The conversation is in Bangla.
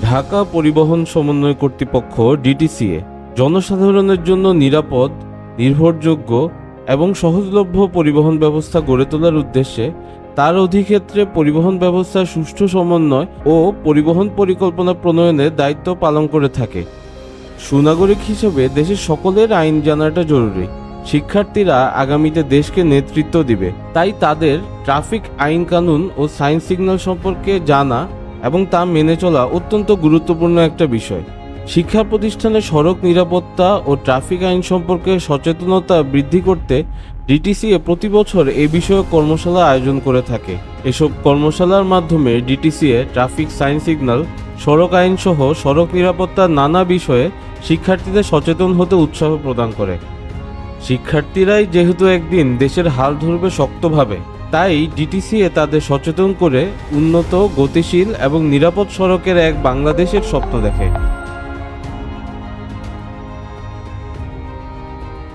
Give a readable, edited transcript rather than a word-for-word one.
ঢাকা পরিবহন সমন্বয় কর্তৃপক্ষ ডিটিসিএ জনসাধারণের জন্য নিরাপদ, নির্ভরযোগ্য এবং সহজলভ্য পরিবহন ব্যবস্থা গড়ে তোলার উদ্দেশ্যে তার অধিক্ষেত্রে পরিবহন ব্যবস্থার সুষ্ঠু সমন্বয় ও পরিবহন পরিকল্পনা প্রণয়নের দায়িত্ব পালন করে থাকে। সুনাগরিক হিসেবে দেশের সকলের আইন জানাটা জরুরি। শিক্ষার্থীরা আগামীতে দেশকে নেতৃত্ব দিবে, তাই তাদের ট্রাফিক আইন কানুন ও সাইন সিগন্যাল সম্পর্কে জানা এবং তা মেনে চলা অত্যন্ত গুরুত্বপূর্ণ একটা বিষয়। শিক্ষা প্রতিষ্ঠানে সড়ক নিরাপত্তা ও ট্রাফিক আইন সম্পর্কে সচেতনতা বৃদ্ধি করতে ডিটিসিএ প্রতি বছর এ বিষয়ে কর্মশালা আয়োজন করে থাকে। এসব কর্মশালার মাধ্যমে ডিটিসিএ ট্রাফিক সাইন সিগন্যাল, সড়ক আইন সহ সড়ক নিরাপত্তার নানা বিষয়ে শিক্ষার্থীদের সচেতন হতে উৎসাহ প্রদান করে। শিক্ষার্থীরাই যেহেতু একদিন দেশের হাল ধরবে শক্তভাবে, তাই ডিটিসিএ তাদের সচেতন করে উন্নত, গতিশীল এবং নিরাপদ সড়কের এক বাংলাদেশের স্বপ্ন দেখে।